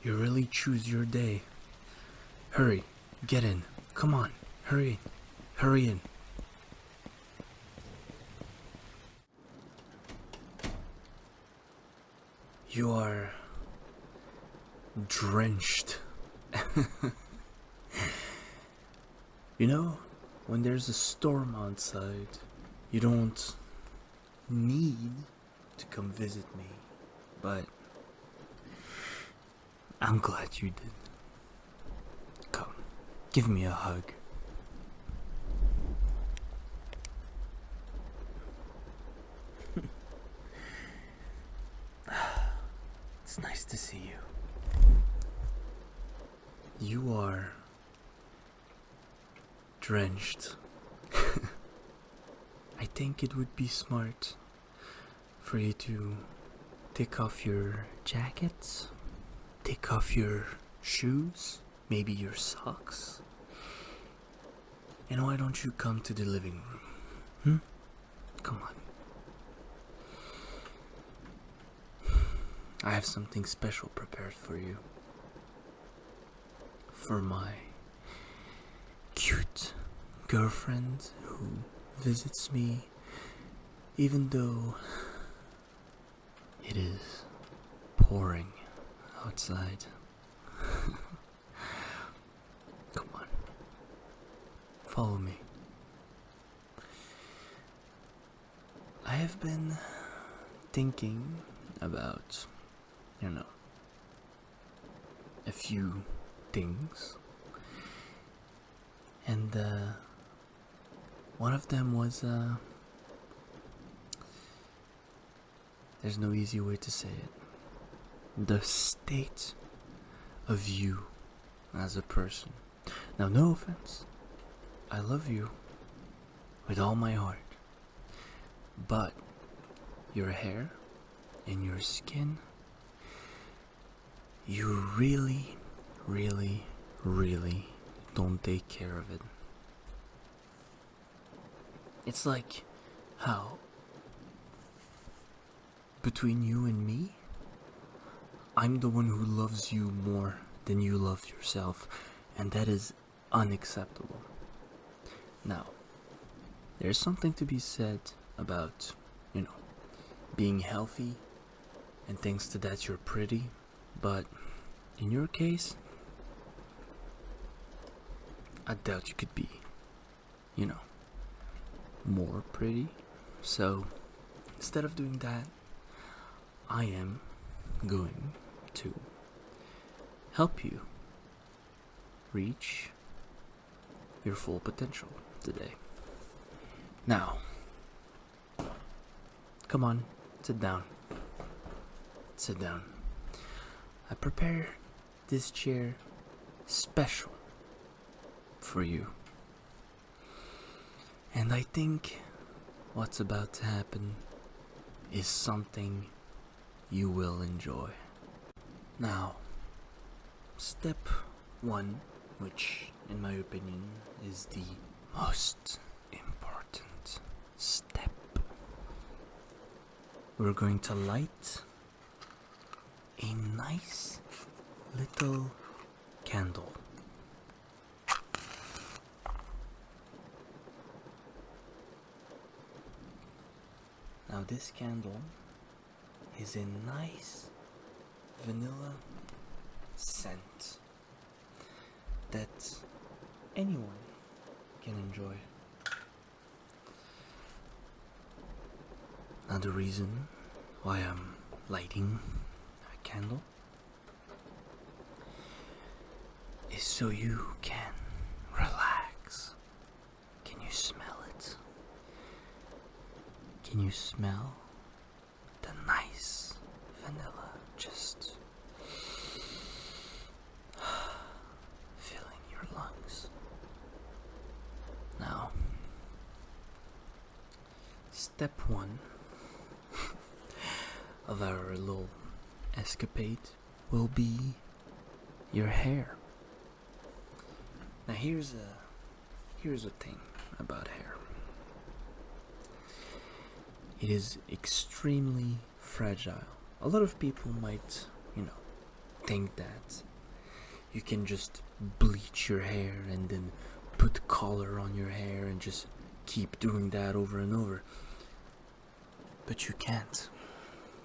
You really choose your day. Hurry, get in. Come on, hurry. Hurry in. You are drenched. You know, when there's a storm outside, you don't need to come visit me, but I'm glad you did. Come, give me a hug. It's nice to see you. You are drenched. I think it would be smart for you to take off your jackets, take off your shoes, maybe your socks. And why don't you come to the living room? Come on. I have something special prepared for you. For my cute girlfriend who visits me even though it is pouring outside. Come on. Follow me. I have been thinking about, a few things. And one of them was, there's no easy way to say it. The state of you as a person. Now, no offense. I love you with all my heart. But your hair and your skin, you really, really, really don't take care of it. It's like how between you and me, I'm the one who loves you more than you love yourself, and that is unacceptable. Now, there's something to be said about, being healthy and thanks to that you're pretty, but in your case, I doubt you could be, more pretty. So, instead of doing that, I am going to help you reach your full potential today. Now, come on, sit down. Sit down. I prepared this chair special for you. And I think what's about to happen is something you will enjoy. Now, step one, which in my opinion is the most important step. We're going to light a nice little candle. Now this candle is a nice vanilla scent that anyone can enjoy. Now the reason why I'm lighting a candle is so you can relax. Can you smell it? Can you smell the nice vanilla just filling your lungs? Now, step one of our little escapade will be your hair. Now here's a thing about hair. It is extremely fragile. A lot of people might, think that you can just bleach your hair and then put color on your hair and just keep doing that over and over. But you can't,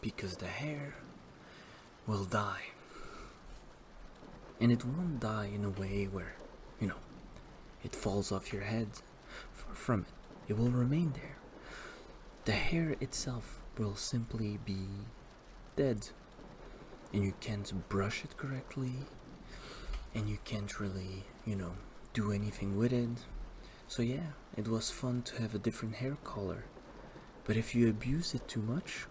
because the hair will die. And it won't die in a way where, it falls off your head. Far from it. It will remain there. The hair itself will simply be dead. And you can't brush it correctly. And you can't really, do anything with it. So yeah, it was fun to have a different hair color. But if you abuse it too much,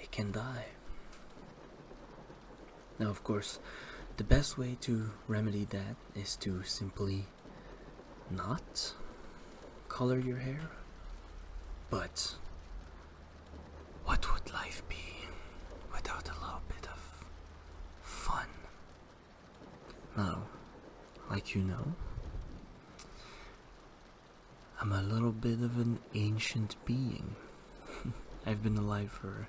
it can die. Now, of course, the best way to remedy that is to simply not color your hair. But what would life be without a little bit of fun? Now, like you know, I'm a little bit of an ancient being. I've been alive for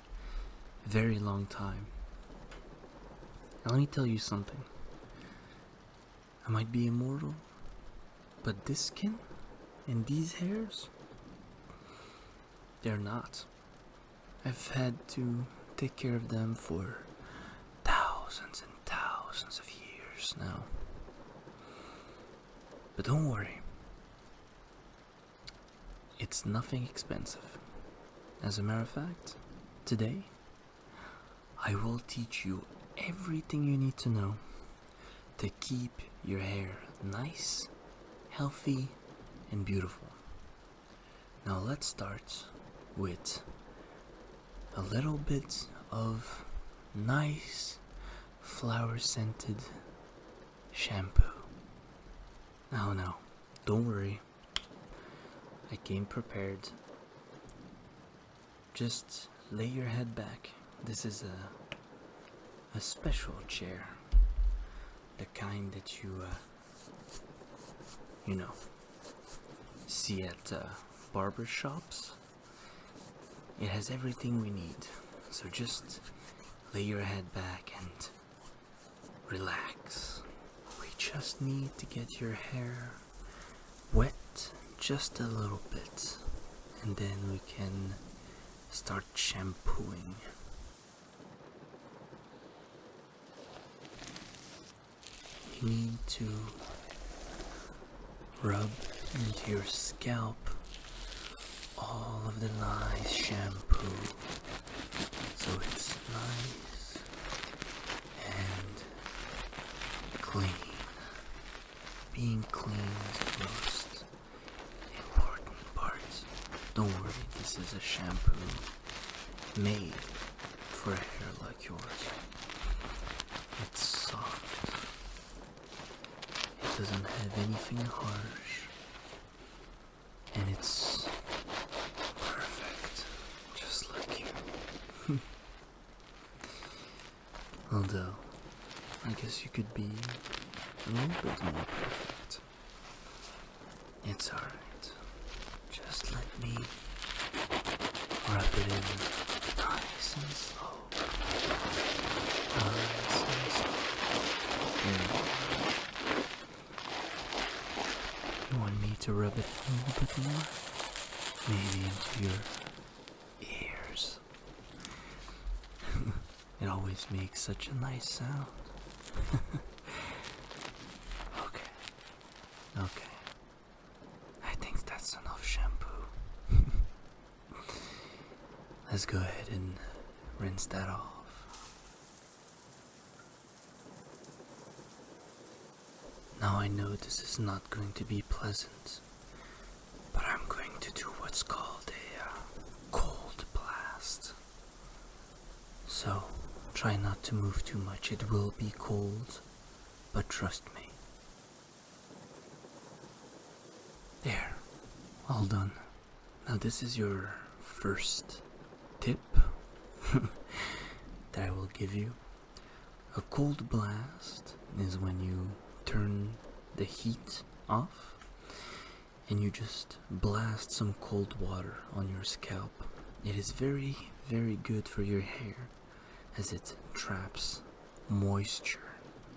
a very long time. Now let me tell you something. I might be immortal, but this skin and these hairs, they're not. I've had to take care of them for thousands and thousands of years now. But don't worry. It's nothing expensive. As a matter of fact, today, I will teach you everything you need to know to keep your hair nice, healthy, and beautiful. Now let's start with a little bit of nice flower-scented shampoo. Now, don't worry. I came prepared. Just lay your head back. This is a special chair. The kind that you see at barber shops. It has everything we need. So just lay your head back and relax. We just need to get your hair wet just a little bit, and then we can start shampooing. You need to rub into your scalp all of the nice shampoo so it's nice and clean. Being clean is the most important part. Don't worry, this is a shampoo made for a hair like yours. It's soft. It doesn't have anything harsh. And it's perfect, just like you. Although, I guess you could be a little bit more perfect. It's alright. Just let me rub it in nice and slow. Nice and slow. There you go. You want me to rub it a little bit more? Maybe into your ears. It always makes such a nice sound. Okay. I think that's enough shampoo. Let's go ahead and rinse that off. Now I know this is not going to be pleasant, but I'm going to do what's called a cold blast. So, try not to move too much. It will be cold, but trust me. There, all done. Now this is your first tip that I will give you. A cold blast is when you turn the heat off and you just blast some cold water on your scalp. It is very, very good for your hair as it traps moisture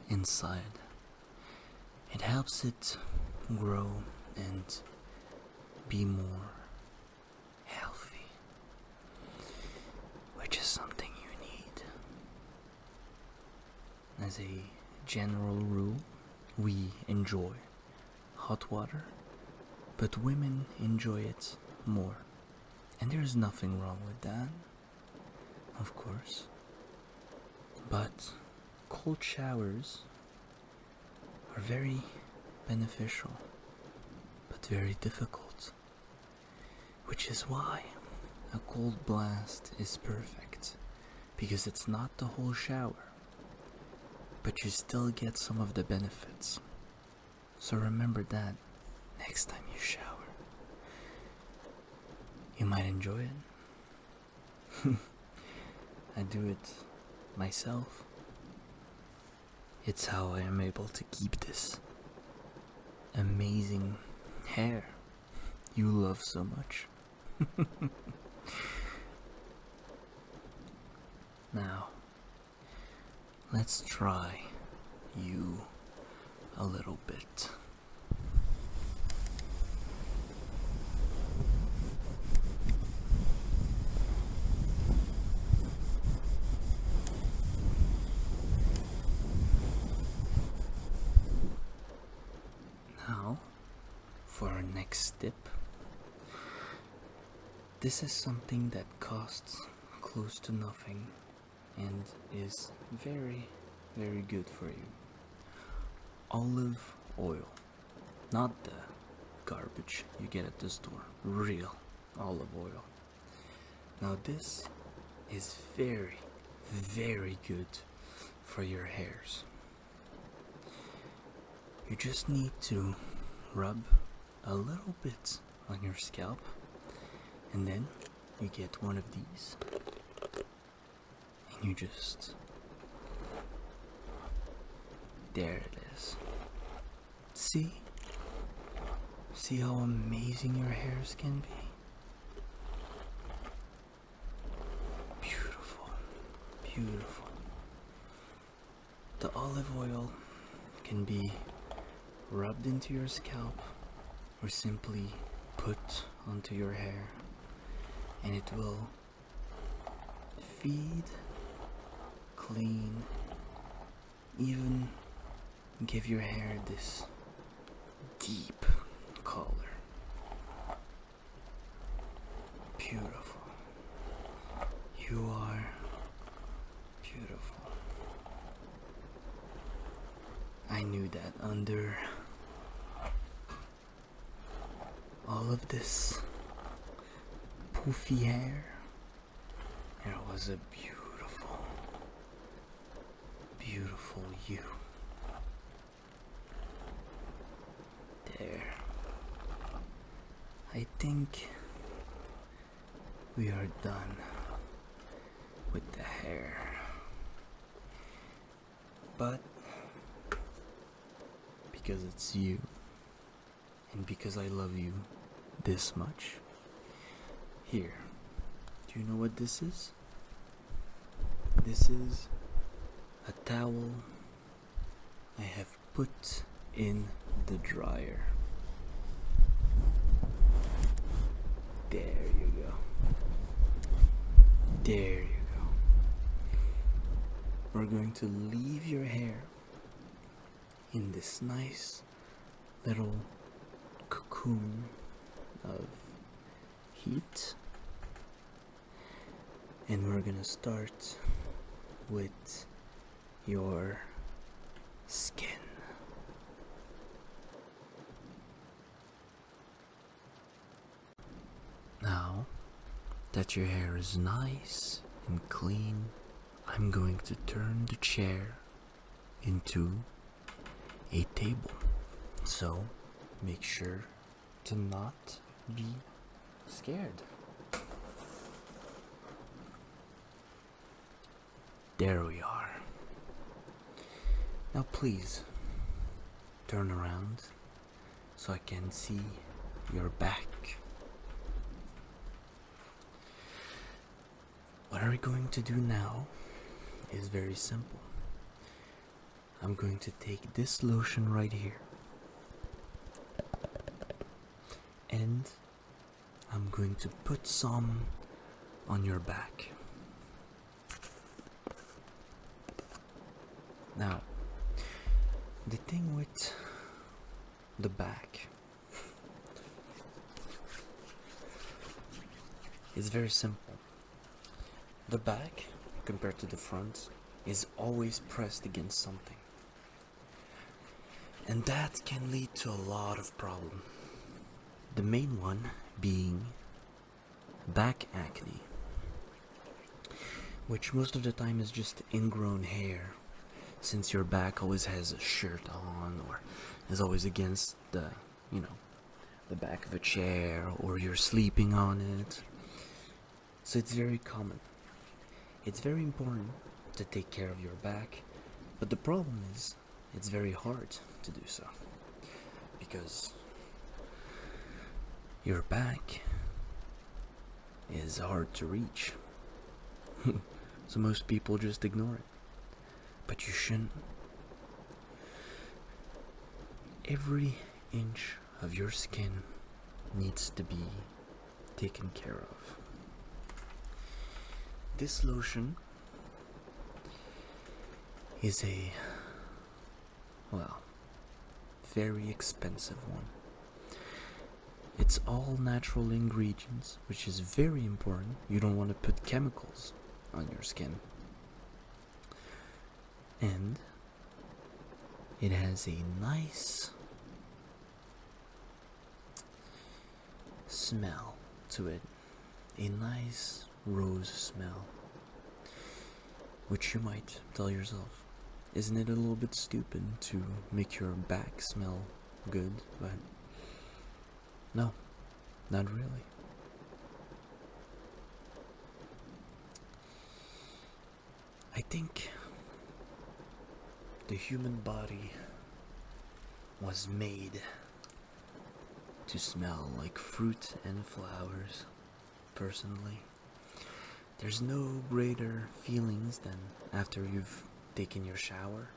inside. It helps it grow and be more healthy, which is something you need. As a general rule, we enjoy hot water, but women enjoy it more. And there's nothing wrong with that, of course. But cold showers are very beneficial, but very difficult. Which is why a cold blast is perfect, because it's not the whole shower, but you still get some of the benefits. So remember that next time you shower. You might enjoy it. I do it myself. It's how I am able to keep this amazing hair you love so much. Now, let's try you a little bit. Now, for our next step, this is something that costs close to nothing and is very, very good for you. Olive oil, not the garbage you get at the store, real olive oil. Now this is very, very good for your hairs. You just need to rub a little bit on your scalp, and then you get one of these, and you just, there it is. See how amazing your hairs can be? Beautiful, beautiful. The olive oil can be rubbed into your scalp or simply put onto your hair, and it will feed, clean, even give your hair this deep color. Beautiful. You are beautiful. I knew that under all of this poofy hair, there was a beautiful, beautiful you. There. I think we are done with the hair. But because it's you, and because I love you this much, here, do you know what this is? This is a towel I have put in the dryer. There you go. There you go. We're going to leave your hair in this nice little cocoon of heat, and we're gonna start with your skin. Now that your hair is nice and clean, I'm going to turn the chair into a table. So make sure to not be scared. There we are. Now please turn around so I can see your back. What we're going to do now is very simple. I'm going to take this lotion right here, and I'm going to put some on your back. Now, the thing with the back is very simple. The back, compared to the front, is always pressed against something. And that can lead to a lot of problems. The main one being back acne, which most of the time is just ingrown hair, since your back always has a shirt on or is always against the back of a chair, or you're sleeping on it. So it's very common. It's very important to take care of your back, but the problem is it's very hard to do so because your back is hard to reach. So most people just ignore it, but you shouldn't. Every inch of your skin needs to be taken care of. This lotion is a, very expensive one. It's all natural ingredients, which is very important. You don't want to put chemicals on your skin. And it has a nice smell to it. A nice rose smell. Which you might tell yourself, isn't it a little bit stupid to make your back smell good? But no, not really. I think the human body was made to smell like fruit and flowers. Personally, there's no greater feelings than after you've taken your shower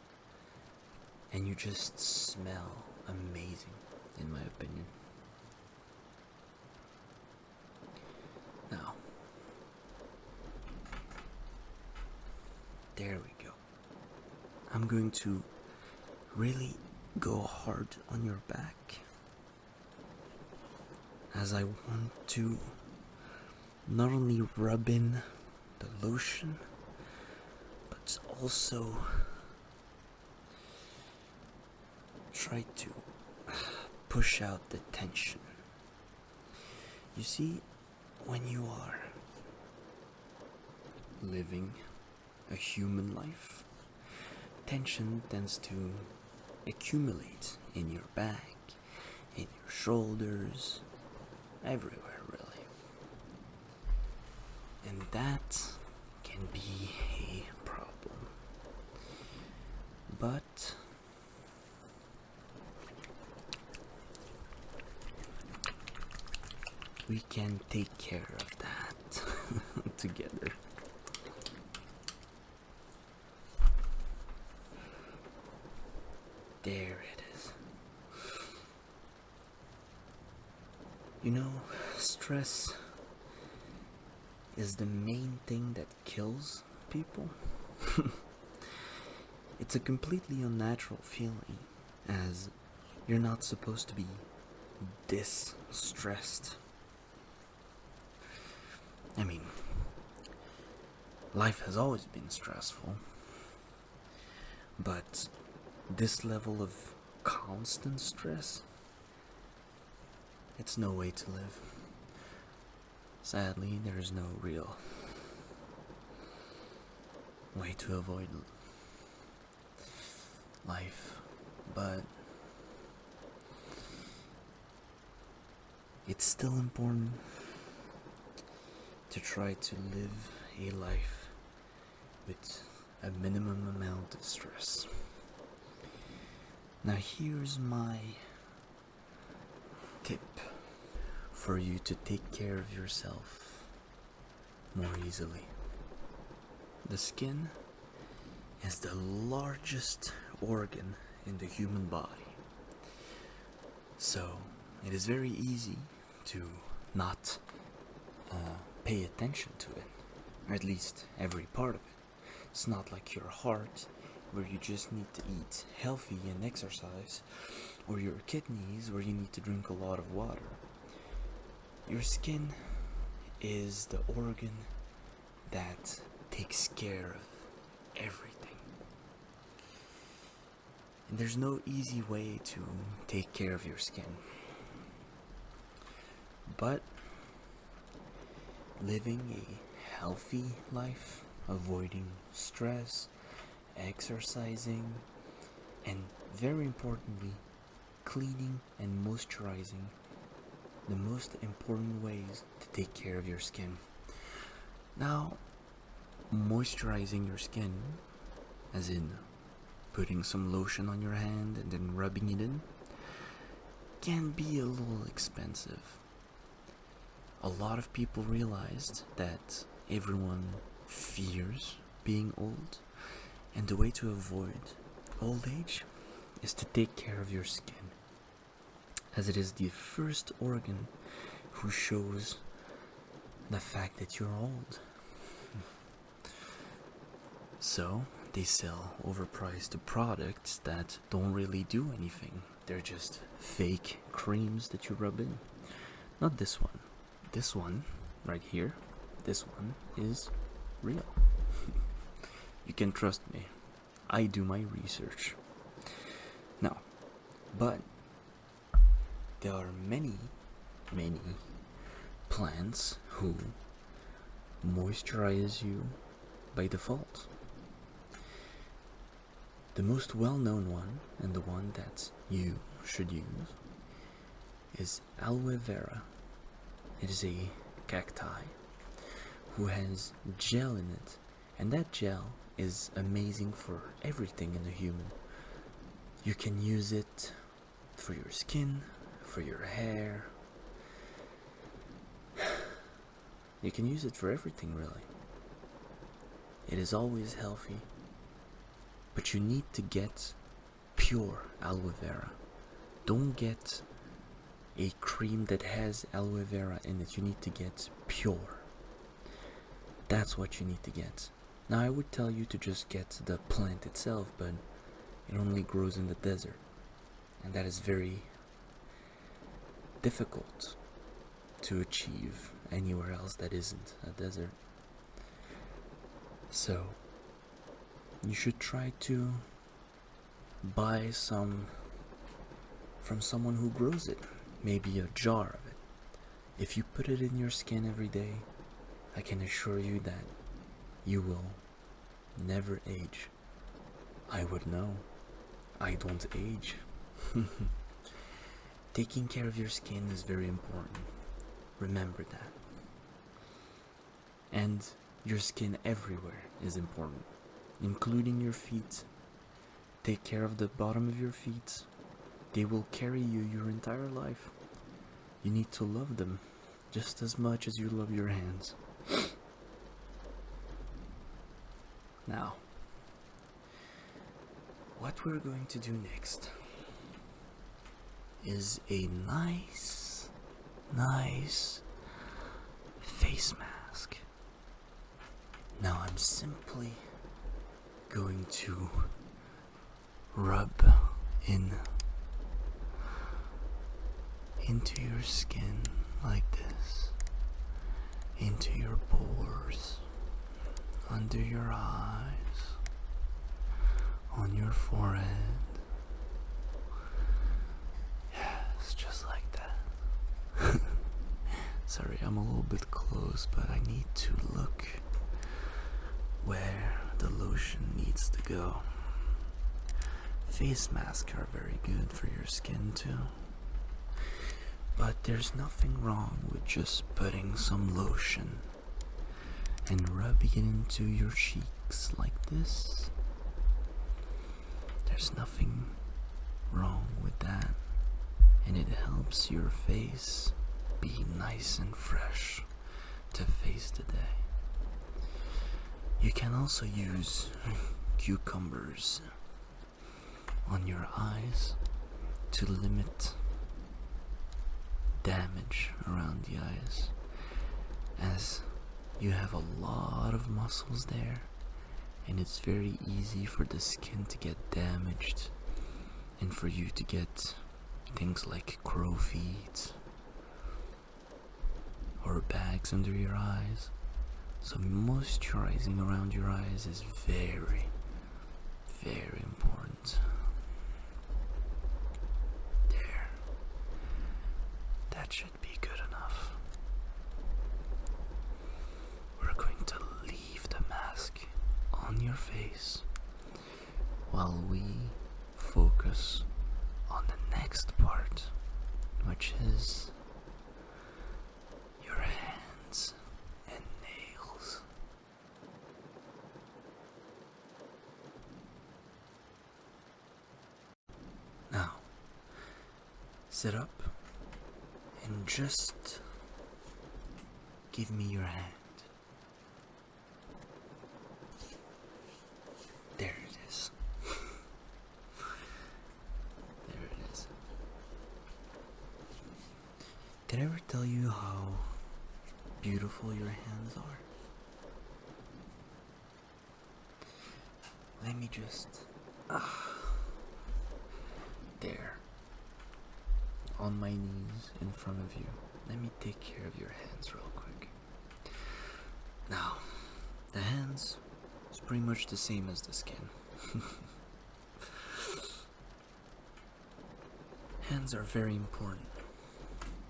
and you just smell amazing, in my opinion. Now, there we go. I'm going to really go hard on your back, as I want to not only rub in the lotion, but also try to push out the tension. You see, when you are living a human life, tension tends to accumulate in your back, in your shoulders, everywhere really. And that can be a problem. But we can take care of that together. There it is. You know, stress is the main thing that kills people. It's a completely unnatural feeling, as you're not supposed to be this stressed. I mean, life has always been stressful, but this level of constant stress, it's no way to live. Sadly, there is no real way to avoid life, but it's still important to try to live a life with a minimum amount of stress. Now here's my tip for you to take care of yourself more easily. The skin is the largest organ in the human body. So it is very easy to not pay attention to it, or at least every part of it. It's not like your heart, where you just need to eat healthy and exercise, or your kidneys, where you need to drink a lot of water. Your skin is the organ that takes care of everything. And there's no easy way to take care of your skin. But living a healthy life, avoiding stress, exercising, and very importantly, cleaning and moisturizing, the most important ways to take care of your skin. Now, moisturizing your skin, as in putting some lotion on your hand and then rubbing it in, can be a little expensive. A lot of people realized that everyone fears being old, and the way to avoid old age is to take care of your skin, as it is the first organ who shows the fact that you're old. So they sell overpriced products that don't really do anything. They're just fake creams that you rub in. Not this one. This one right here, this one is real. You can trust me. I do my research. Now, but there are many plants who moisturize you by default. The most well-known one, and the one that you should use, is aloe vera. It is a cacti who has gel in it, and that gel is amazing for everything in a human. You can use it for your skin, for your hair. You can use it for everything, really. It is always healthy, but you need to get pure aloe vera. Don't get a cream that has aloe vera in it. You need to get pure. That's what you need to get. Now, I would tell you to just get the plant itself, but it only grows in the desert, and that is very difficult to achieve anywhere else that isn't a desert. So you should try to buy some from someone who grows it, maybe a jar of it. If you put it in your skin every day, I can assure you that you will never age. I would know. I don't age. Taking care of your skin is very important. Remember that. And your skin everywhere is important, including your feet. Take care of the bottom of your feet. They will carry you your entire life. You need to love them just as much as you love your hands. Now, what we're going to do next is a nice face mask. Now I'm simply going to rub into your skin like this, into your pores, under your eyes, on your forehead. Yes, just like that. Sorry, I'm a little bit close, but I need to look where the lotion needs to go. Face masks are very good for your skin too. But there's nothing wrong with just putting some lotion and rubbing it into your cheeks like this. There's nothing wrong with that, and it helps your face be nice and fresh to face the day. You can also use cucumbers on your eyes to limit damage around the eyes, as you have a lot of muscles there, and it's very easy for the skin to get damaged and for you to get things like crow feet or bags under your eyes. So moisturizing around your eyes is very, very important. There. That should be good enough. We're going to leave the mask on your face while we focus on the next part, which is your hands and nails. Now, sit up and just give me your hand. There it is. There it is. Did I ever tell you how beautiful your hands are? Let me just... there. On my knees in front of you. Let me take care of your hands real quick. Now, the hands is pretty much the same as the skin. Hands are very important.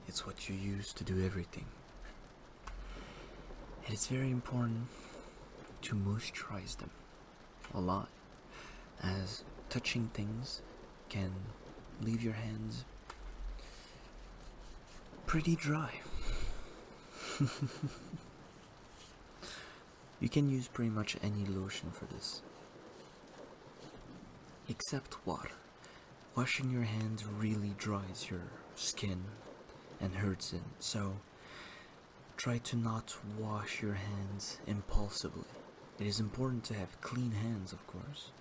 It's what you use to do everything. And it's very important to moisturize them a lot, as touching things can leave your hands pretty dry. You can use pretty much any lotion for this, except water. Washing your hands really dries your skin and hurts it, so try to not wash your hands impulsively. It is important to have clean hands, of course,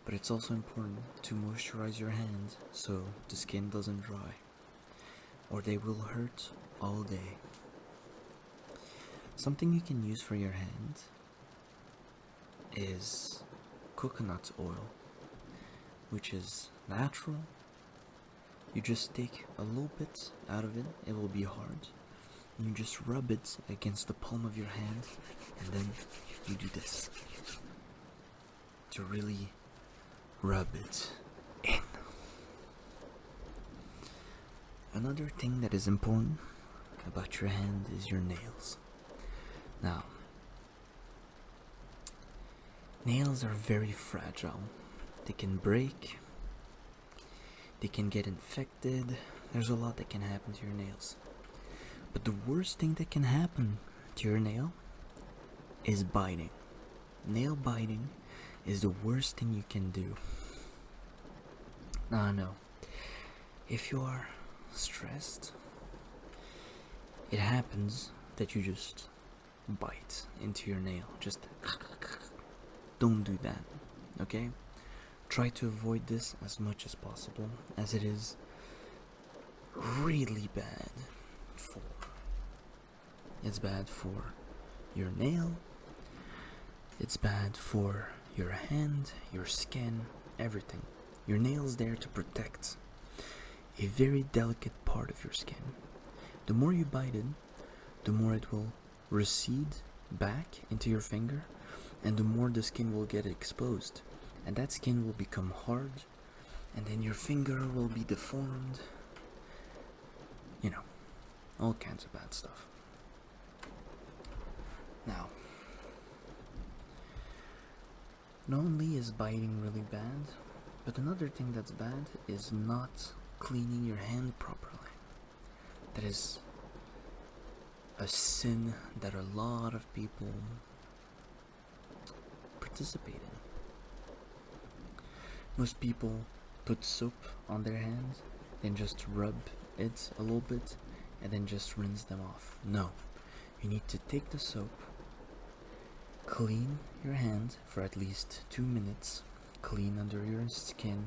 but it's also important to moisturize your hands so the skin doesn't dry, or they will hurt all day. Something you can use for your hands is coconut oil, which is natural. You just take a little bit out of it, it will be hard. You just rub it against the palm of your hand, and then you do this to really rub it in. Another thing that is important about your hand is your nails. Now, nails are very fragile. They can break, they can get infected. There's a lot that can happen to your nails. But the worst thing that can happen to your nail is biting. Nail biting is the worst thing you can do. Now I know, if you are stressed, it happens that you just bite into your nail. Just don't do that, okay? Try to avoid this as much as possible, as it is really bad for... It's bad for your nail, it's bad for your hand, your skin, everything. Your nail is there to protect a very delicate part of your skin. The more you bite it, the more it will recede back into your finger, and the more the skin will get exposed, and that skin will become hard, and then your finger will be deformed. You know, all kinds of bad stuff. Now, not only is biting really bad, but another thing that's bad is not cleaning your hand properly. That is a sin that a lot of people participate in. Most people put soap on their hands, then just rub it a little bit, and then just rinse them off. No, you need to take the soap, clean your hand for at least 2 minutes, clean under your skin,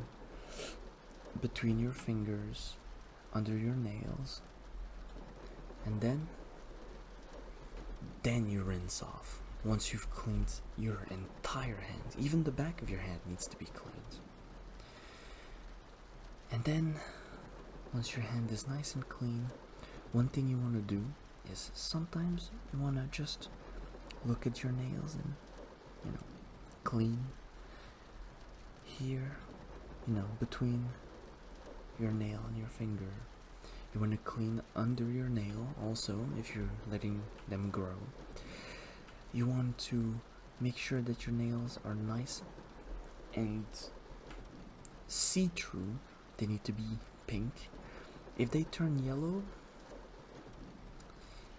between your fingers, under your nails, and then you rinse off. Once you've cleaned your entire hand, even the back of your hand needs to be cleaned. And then, once your hand is nice and clean, one thing you want to do is sometimes you want to just look at your nails and, clean here, between your nail and your finger. You want to clean under your nail also if you're letting them grow. You want to make sure that your nails are nice and see-through. They need to be pink. If they turn yellow,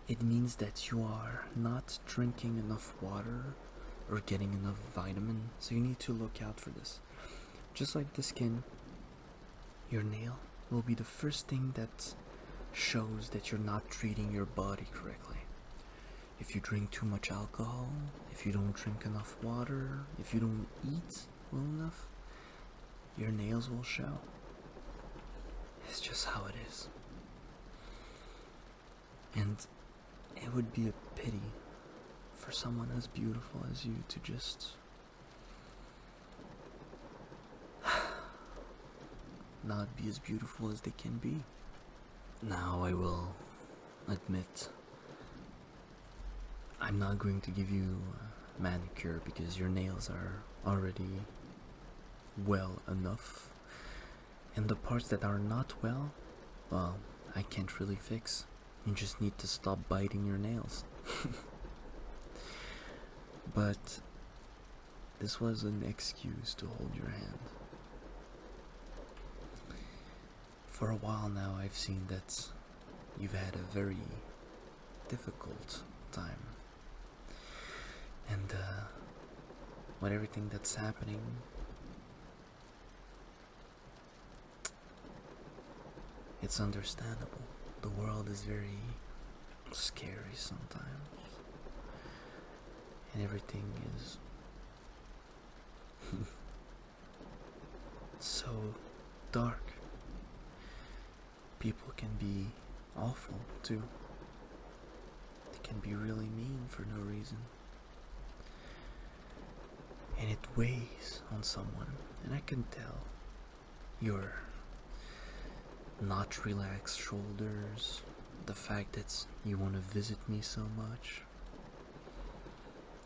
it means that you are not drinking enough water or getting enough vitamin, so you need to look out for this. Just like the skin, your nail will be the first thing that shows that you're not treating your body correctly. If you drink too much alcohol, if you don't drink enough water, if you don't eat well enough, your nails will show. It's just how it is. And it would be a pity for someone as beautiful as you to just not be as beautiful as they can be. Now I will admit, I'm not going to give you a manicure because your nails are already well enough. And the parts that are not well, I can't really fix. You just need to stop biting your nails. But this was an excuse to hold your hand. For a while now, I've seen that you've had a very difficult time. And with everything that's happening, it's understandable. The world is very scary sometimes. And everything is so dark. People can be awful too. They can be really mean for no reason. And it weighs on someone. And I can tell your not relaxed shoulders, the fact that you want to visit me so much.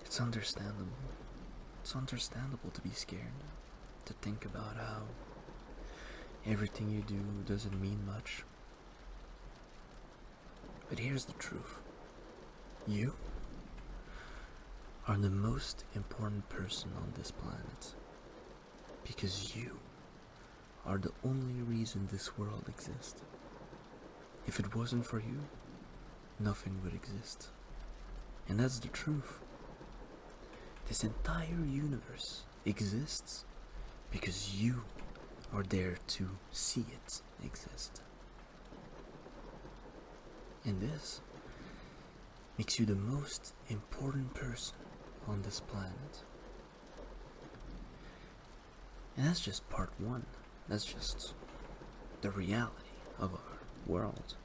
It's understandable. It's understandable to be scared, to think about how everything you do doesn't mean much. But here's the truth. You are the most important person on this planet, because you are the only reason this world exists. If it wasn't for you, nothing would exist. And that's the truth. This entire universe exists because you are there to see it exist. And this makes you the most important person on this planet. And that's just part one. That's just the reality of our world.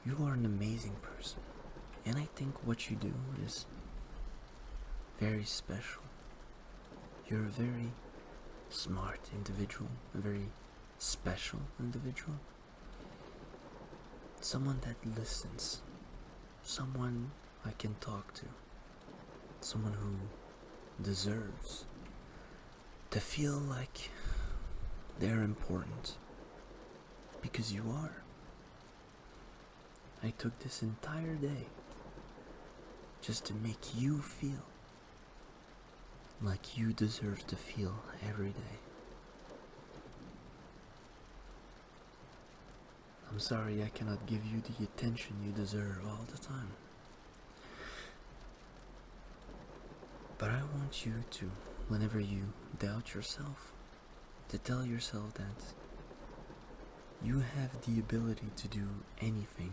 You are an amazing person, and I think what you do is very special. You're a very smart individual, a very special individual. Someone that listens, someone I can talk to, someone who deserves to feel like they're important, because you are. I took this entire day just to make you feel like you deserve to feel every day. I'm sorry I cannot give you the attention you deserve all the time. But I want you to, whenever you doubt yourself, to tell yourself that you have the ability to do anything.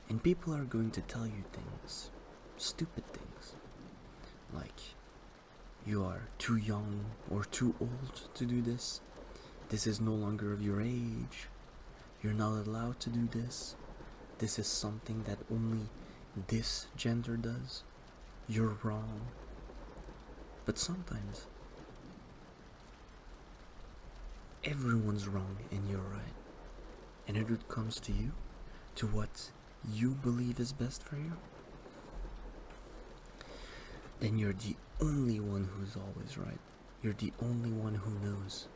And people are going to tell you things, stupid things, like you are too young or too old to do this. This is no longer of your age. You're not allowed to do this. This is something that only this gender does. You're wrong. But sometimes everyone's wrong and you're right. And if it comes to you, to what you believe is best for you, then you're the only one who's always right. You're the only one who knows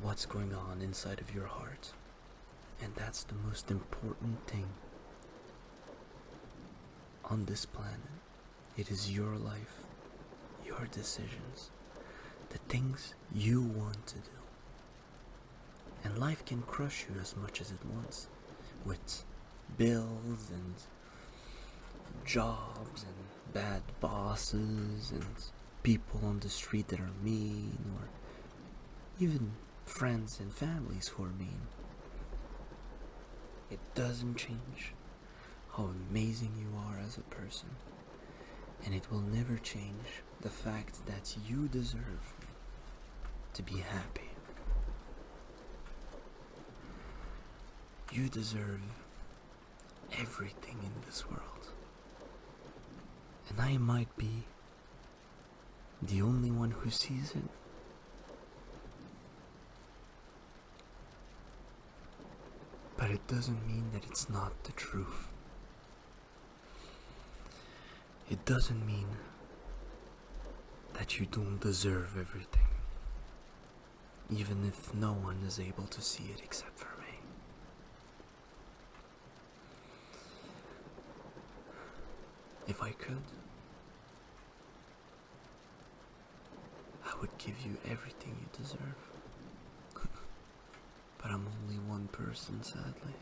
what's going on inside of your heart. And that's the most important thing on this planet. It is your life, your decisions, the things you want to do. And life can crush you as much as it wants, with bills and jobs and bad bosses and people on the street that are mean, or even friends and families who are mean. It doesn't change how amazing you are as a person, and it will never change the fact that you deserve to be happy. You deserve everything in this world. And I might be the only one who sees it. But it doesn't mean that it's not the truth. It doesn't mean that you don't deserve everything, even if no one is able to see it except for me. If I could, I would give you everything you deserve. But I'm only one person, sadly.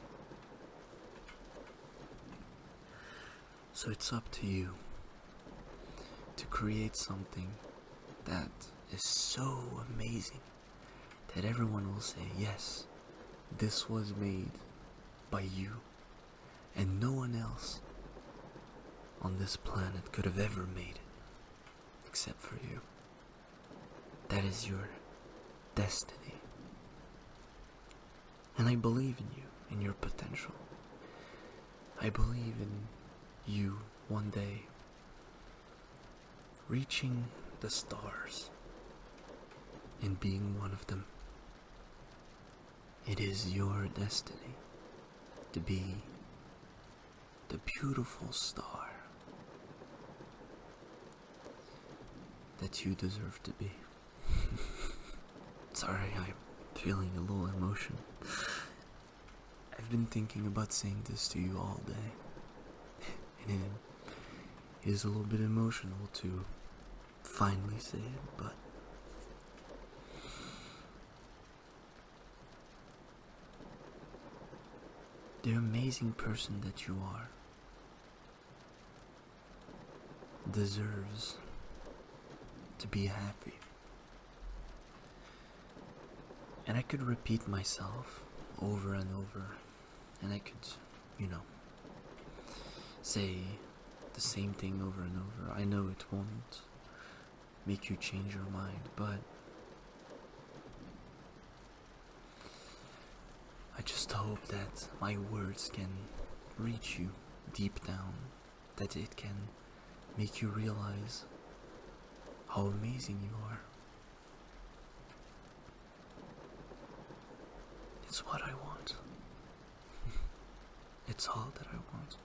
So it's up to you to create something that is so amazing that everyone will say, yes, this was made by you, and no one else on this planet could have ever made it except for you. That is your destiny. And I believe in you, in your potential. I believe in you one day reaching the stars and being one of them. It is your destiny to be the beautiful star that you deserve to be. Sorry, I'm feeling a little emotion. I've been thinking about saying this to you all day, and it is a little bit emotional to finally say it, but the amazing person that you are deserves to be happy. And I could repeat myself over and over, and I could, say the same thing over and over. I know it won't make you change your mind, but I just hope that my words can reach you deep down, that it can make you realize how amazing you are. It's what I want. It's all that I want.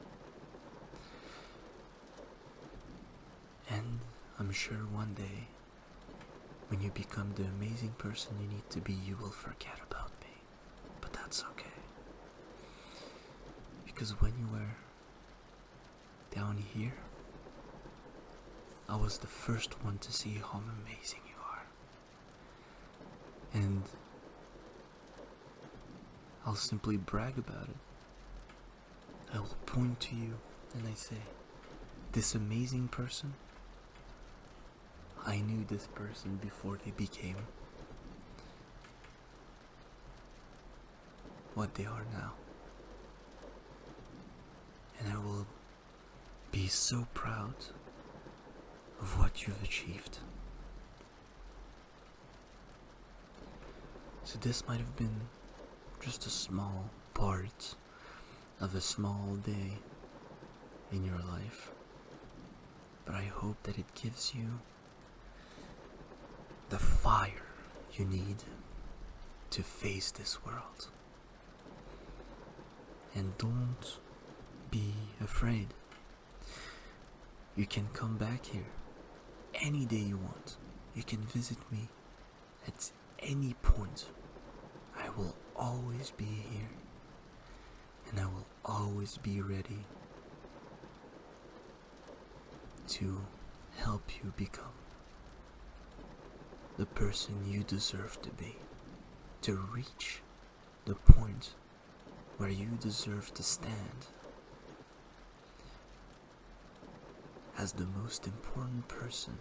And I'm sure one day, when you become the amazing person you need to be, you will forget about me. But that's okay. Because when you were down here, I was the first one to see how amazing you are. And I'll simply brag about it. I will point to you and I say, this amazing person, I knew this person before they became what they are now. And I will be so proud of what you've achieved So this might have been just a small part of a small day in your life, but I hope that it gives you the fire you need to face this world. And don't be afraid. You can come back here any day you want. You can visit me at any point. I will always be here, and I will always be ready to help you become the person you deserve to be, to reach the point where you deserve to stand as the most important person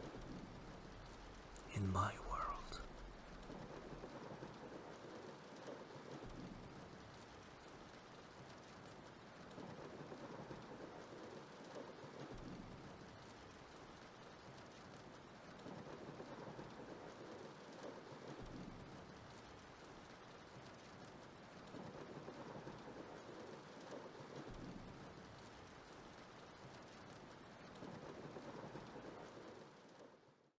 in my